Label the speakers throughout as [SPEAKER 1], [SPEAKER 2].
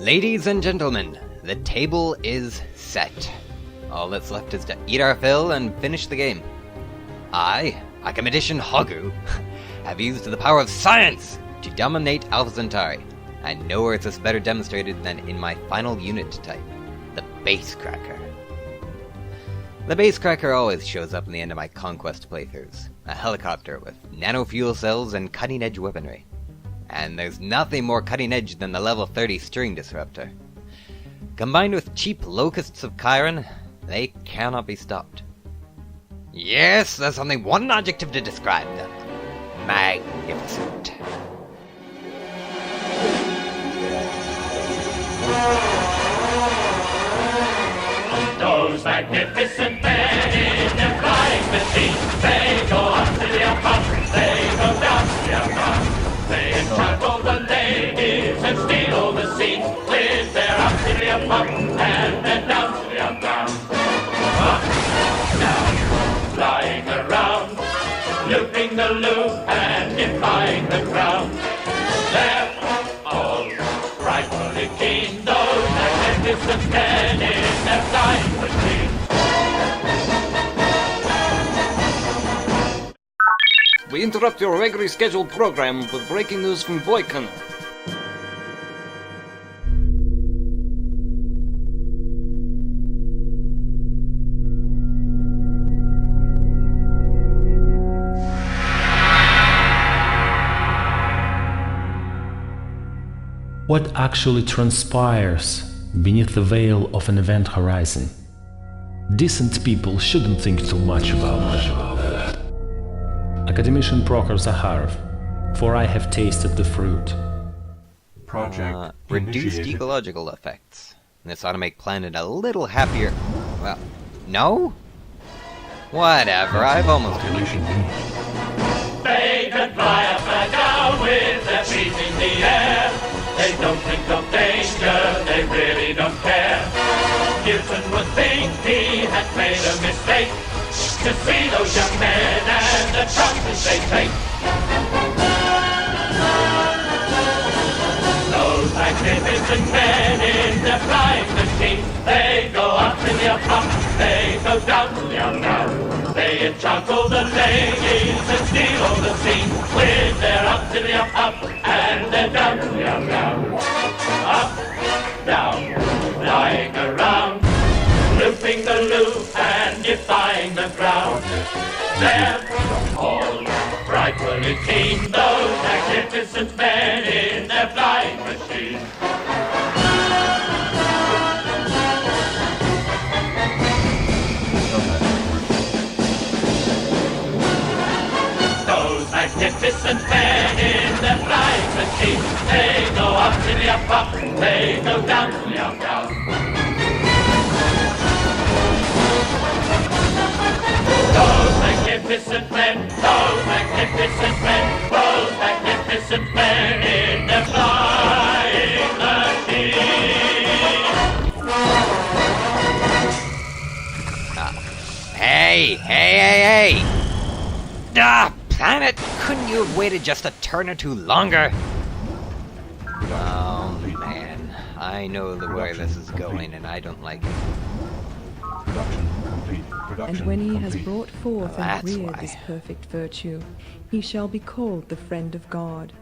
[SPEAKER 1] Ladies and gentlemen, the table is set. All that's left is to eat our fill and finish the game. I, Academician Hagu, have used the power of science to dominate Alpha Centauri, and nowhere is this better demonstrated than in my final unit type, the Basecracker. The Basecracker always shows up in the end of my Conquest playthroughs, a helicopter with nano-fuel cells and cutting-edge weaponry. And there's nothing more cutting-edge than the level 30 String Disruptor. Combined with cheap Locusts of Chiron, they cannot be stopped. Yes, there's only one adjective to describe them. Magnificent.
[SPEAKER 2] Those magnificent men in their flying machines, they go up to the up, they go down to the up. They entrap all the ladies and steal all the seats with their up to the up and then down to the up. Up, down, flying around, looping the loop and defying the ground. They're all frightfully keen, those magnificent men in their flying machines.
[SPEAKER 3] We interrupt your regularly scheduled program with breaking news from Boykin.
[SPEAKER 4] What actually transpires beneath the veil of an event horizon? Decent people shouldn't think too much about that. Academician Prokhor Zakharov, for I have tasted the fruit.
[SPEAKER 5] Project
[SPEAKER 1] Reduced
[SPEAKER 5] initiated.
[SPEAKER 1] ecological effects. This ought to make planet a little happier. Well, no? Whatever, I've almost
[SPEAKER 5] Population
[SPEAKER 2] They can fly up and down with their feet in the air. They don't think of danger, they really don't care. Newton would think he had made a mistake to see those young men and the chances they take. Those magnificent men in their flying machines, they go up to the up, they go down to the down. They enchant all the ladies and steal all the scenes with their up to the up, and then down to the down. Up, down, flying around, looping the loop and defying the ground. They're all frightfully keen, those magnificent men in their flying machine. Those magnificent men in their flying machine, they go up to the up, they go down to the down. Those magnificent men, those magnificent men, those magnificent men in their flying machine.
[SPEAKER 1] Hey! Ah, planet! Couldn't you have waited just a turn or two longer? Oh man, I know where this is going and I don't like it.
[SPEAKER 5] Production complete. Production
[SPEAKER 6] And when he has
[SPEAKER 5] complete.
[SPEAKER 6] brought forth and
[SPEAKER 1] That's
[SPEAKER 6] reared
[SPEAKER 1] why.
[SPEAKER 6] this perfect virtue, he shall be called the friend of God.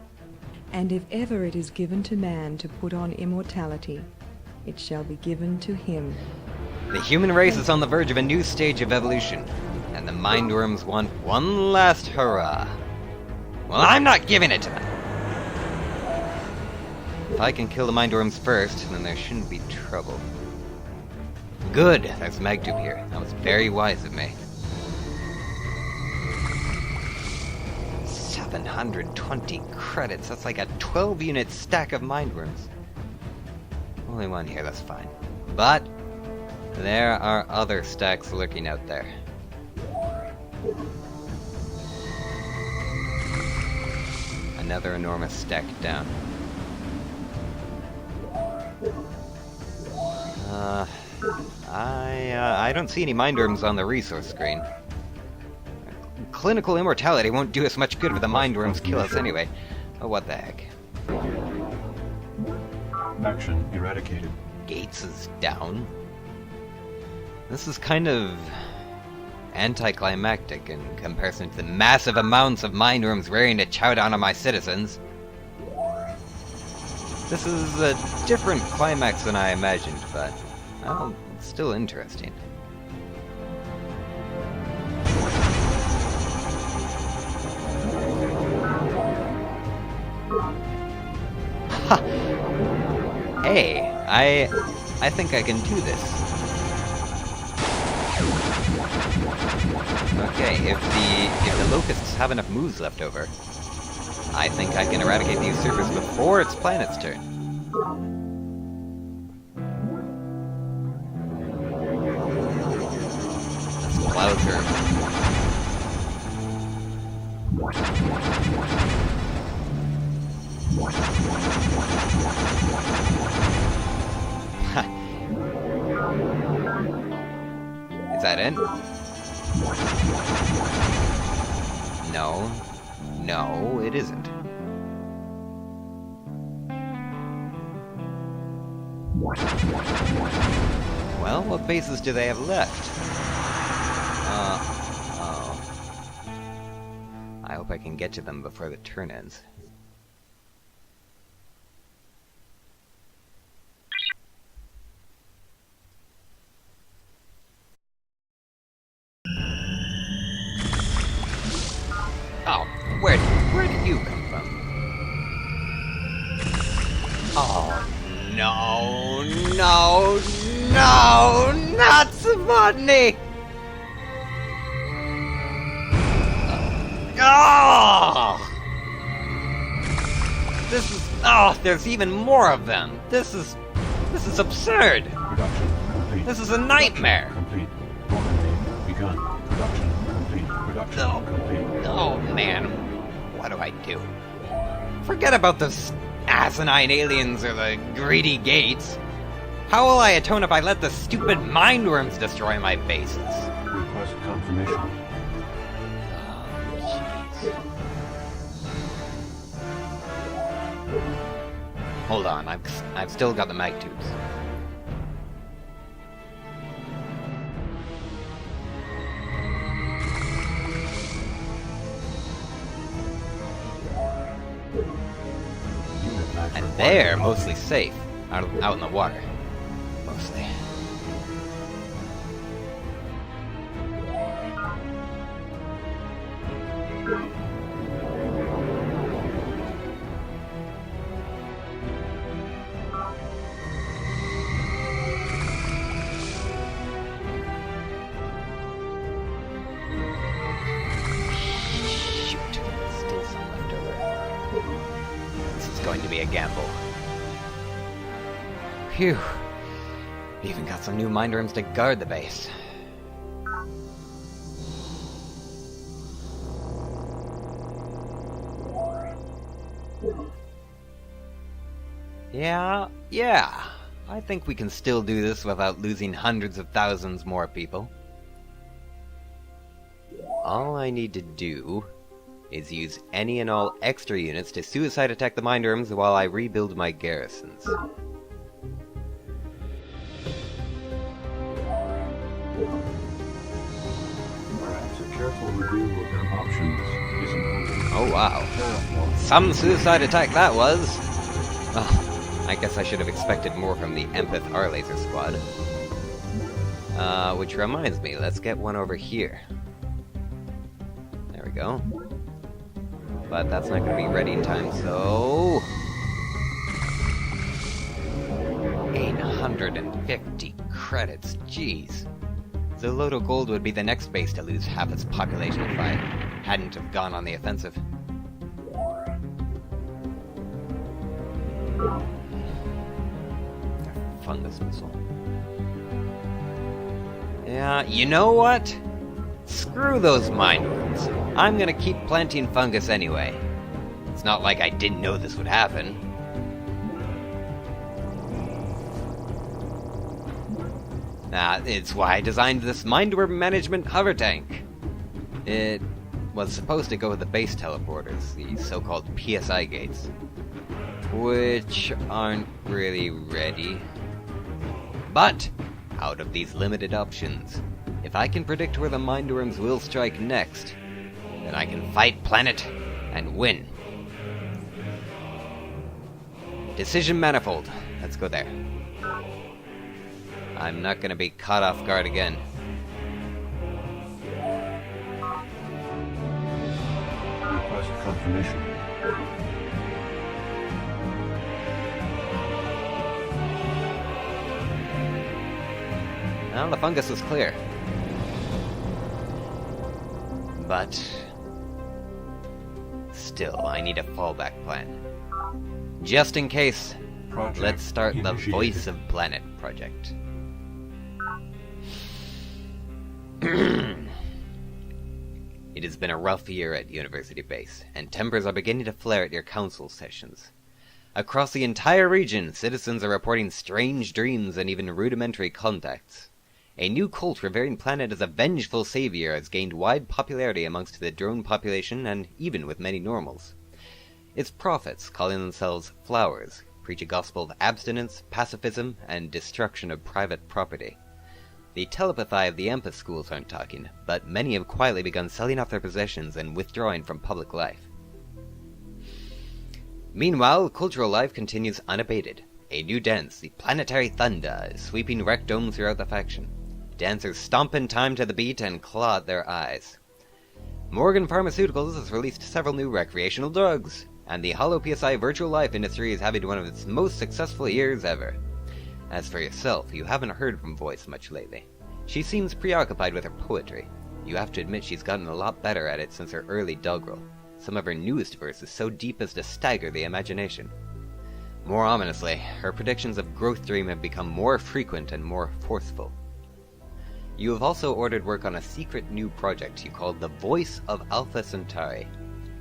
[SPEAKER 6] And if ever it is given to man to put on immortality, it shall be given to him.
[SPEAKER 1] The human race is on the verge of a new stage of evolution, and the Mindworms want one last hurrah. Well, I'm not giving it to them! If I can kill the Mindworms first, then there shouldn't be trouble. Good, there's Magtube here. That was very wise of me. 720 credits, that's like a 12-unit stack of Mindworms. Only one here, that's fine. But there are other stacks lurking out there. Another enormous stack down. I don't see any Mindworms on the resource screen. Clinical immortality won't do us much good if the Mindworms kill us anyway. Oh, what the heck.
[SPEAKER 5] Faction eradicated.
[SPEAKER 1] Gates is down. This is kind of anticlimactic in comparison to the massive amounts of mind rooms raring to chow down on my citizens. This is a different climax than I imagined, but well, it's still interesting. Hey, I think I can do this. Okay, if the locusts have enough moves left over, I think I can eradicate the usurpers before it's planet's turn. Let's plow through. Is that it? No. No, it isn't. Well, what bases do they have left? Oh. I hope I can get to them before the turn ends. Oh, where did you come from? Oh, no, not Savotny! Oh! There's even more of them. This is absurd.
[SPEAKER 5] Production complete.
[SPEAKER 1] This is a nightmare.
[SPEAKER 5] Complete. Order begun. Production complete. Production complete.
[SPEAKER 1] Oh man, what do I do? Forget about those asinine aliens or the greedy gates. How will I atone if I let the stupid mindworms destroy my bases?
[SPEAKER 5] Request confirmation.
[SPEAKER 1] Hold on, I've still got the mag tubes. And they're mostly safe, out in the water. Mostly. Shoot, still some left over. This is going to be a gamble. Phew. Even got some new mind rooms to guard the base. Yeah. I think we can still do this without losing hundreds of thousands more people. All I need to do is use any and all extra units to suicide attack the mind rooms while I rebuild my garrisons.
[SPEAKER 5] Perhaps a careful review of their options is important.
[SPEAKER 1] Oh wow. Some suicide attack that was! Oh, I guess I should have expected more from the Empath R-Laser squad. Which reminds me, let's get one over here. There we go. But that's not going to be ready in time, so... 850 credits, jeez. Zoloto Gold would be the next base to lose half its population if I hadn't have gone on the offensive. Fungus missile. Yeah, you know what? Screw those mind rooms. I'm gonna keep planting fungus anyway. It's not like I didn't know this would happen. It's why I designed this Mindworm Management Hover Tank. It was supposed to go with the base teleporters, the so-called PSI gates. which aren't really ready. But, out of these limited options, if I can predict where the Mindworms will strike next, then I can fight Planet and win. Decision Manifold. Let's go there. I'm not gonna be caught off guard again.
[SPEAKER 5] Request confirmation.
[SPEAKER 1] Well, the fungus was clear. But still, I need a fallback plan. Just in case,
[SPEAKER 5] Project
[SPEAKER 1] let's start the
[SPEAKER 5] initiated.
[SPEAKER 1] Voice of Planet project. It has been a rough year at University Base, and tempers are beginning to flare at your council sessions. Across the entire region, citizens are reporting strange dreams and even rudimentary contacts. A new cult revering Planet as a vengeful savior has gained wide popularity amongst the drone population and even with many normals. Its prophets, calling themselves Flowers, preach a gospel of abstinence, pacifism, and destruction of private property. The telepathy of the Ampus schools aren't talking, but many have quietly begun selling off their possessions and withdrawing from public life. Meanwhile, cultural life continues unabated. A new dance, the Planetary Thunder, is sweeping rec domes throughout the faction. Dancers stomp in time to the beat and claw at their eyes. Morgan Pharmaceuticals has released several new recreational drugs, and the Hollow PSI virtual life industry is having one of its most successful years ever. As for yourself, you haven't heard from Voice much lately. She seems preoccupied with her poetry. You have to admit she's gotten a lot better at it since her early doggerel. Some of her newest verses so deep as to stagger the imagination. More ominously, her predictions of Growth Dream have become more frequent and more forceful. You have also ordered work on a secret new project you called the Voice of Alpha Centauri,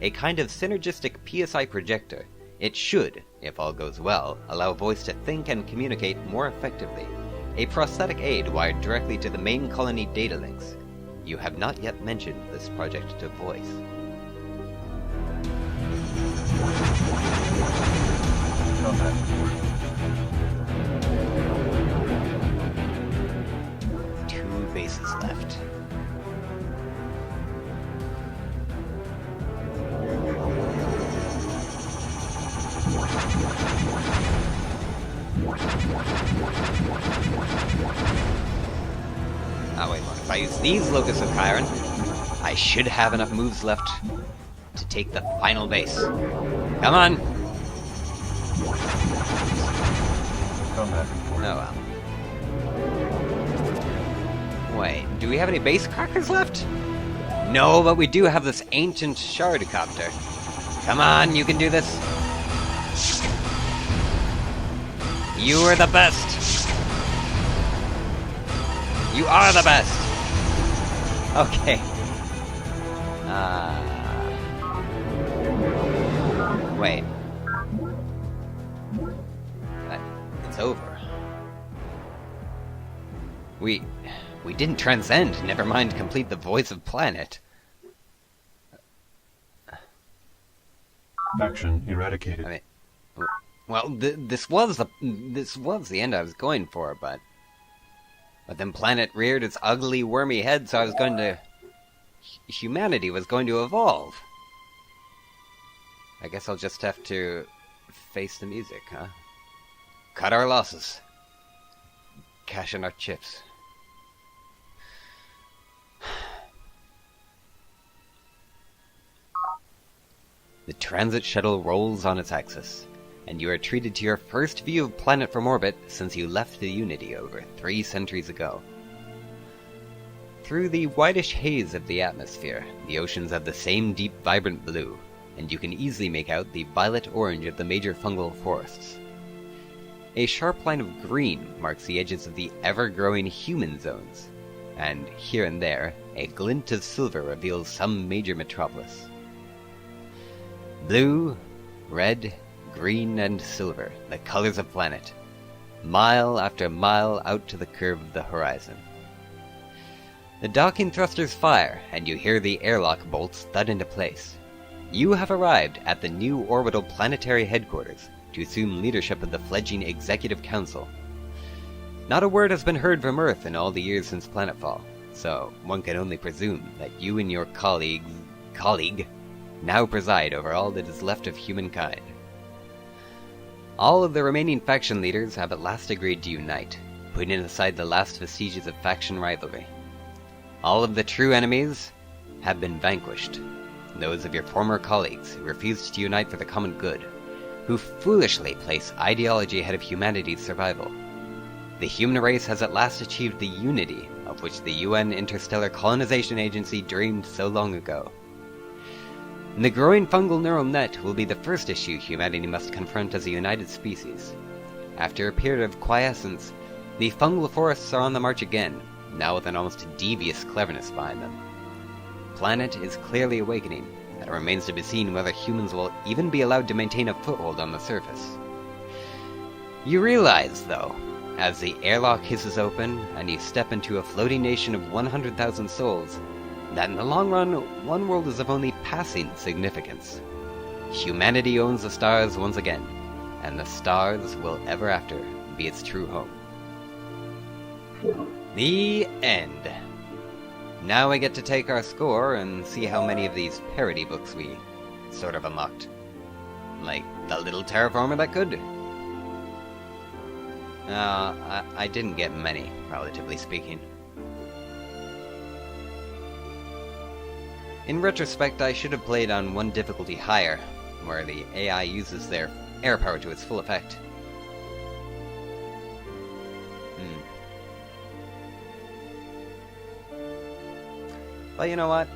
[SPEAKER 1] a kind of synergistic PSI projector. It should, if all goes well, allow Voice to think and communicate more effectively, a prosthetic aid wired directly to the main colony data links. You have not yet mentioned this project to Voice.
[SPEAKER 5] Combat.
[SPEAKER 1] 2 bases left. Oh wait, if I use these Locusts of Chiron, I should have enough moves left to take the final base. Come on!
[SPEAKER 5] Combat report.
[SPEAKER 1] Oh well. Wait, do we have any base crackers left? No, but we do have this ancient shardcopter. Come on, you can do this. You are the best. You are the best. Okay. Wait. It's over. We didn't transcend, never mind complete the Voice of Planet.
[SPEAKER 5] Faction eradicated.
[SPEAKER 1] I mean, well, this was the end I was going for, but then Planet reared its ugly, wormy head, so humanity was going to evolve. I guess I'll just have to face the music, huh? Cut our losses. Cash in our chips. The transit shuttle rolls on its axis, and you are treated to your first view of Planet from orbit since you left the Unity over 3 centuries ago. Through the whitish haze of the atmosphere, the oceans have the same deep, vibrant blue, and you can easily make out the violet-orange of the major fungal forests. A sharp line of green marks the edges of the ever-growing human zones, and here and there, a glint of silver reveals some major metropolis. Blue, red, green, and silver, the colors of Planet, mile after mile out to the curve of the horizon. The docking thrusters fire, and you hear the airlock bolts thud into place. You have arrived at the new orbital planetary headquarters, to assume leadership of the fledgling Executive Council. Not a word has been heard from Earth in all the years since planetfall, so one can only presume that you and your colleague now preside over all that is left of humankind. All of the remaining faction leaders have at last agreed to unite, putting aside the last vestiges of faction rivalry. All of the true enemies have been vanquished. Those of your former colleagues who refused to unite for the common good, who foolishly place ideology ahead of humanity's survival. The human race has at last achieved the unity of which the UN Interstellar Colonization Agency dreamed so long ago. And the growing fungal neural net will be the first issue humanity must confront as a united species. After a period of quiescence, the fungal forests are on the march again, now with an almost devious cleverness behind them. The planet is clearly awakening, and it remains to be seen whether humans will even be allowed to maintain a foothold on the surface. You realize, though, as the airlock hisses open and you step into a floating nation of 100,000 souls, that in the long run, one world is of only passing significance. Humanity owns the stars once again, and the stars will ever after be its true home. The end. Now I get to take our score and see how many of these parody books we sort of unlocked. Like the little terraformer that could. I didn't get many, relatively speaking. In retrospect, I should have played on one difficulty higher, where the AI uses their air power to its full effect. But you know what?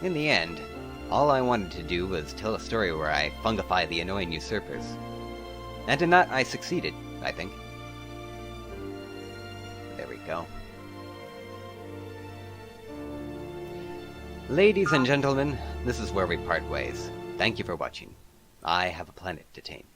[SPEAKER 1] In the end, all I wanted to do was tell a story where I fungify the annoying usurpers. And in that, I succeeded, I think. There we go. Ladies and gentlemen, this is where we part ways. Thank you for watching. I have a planet to tame.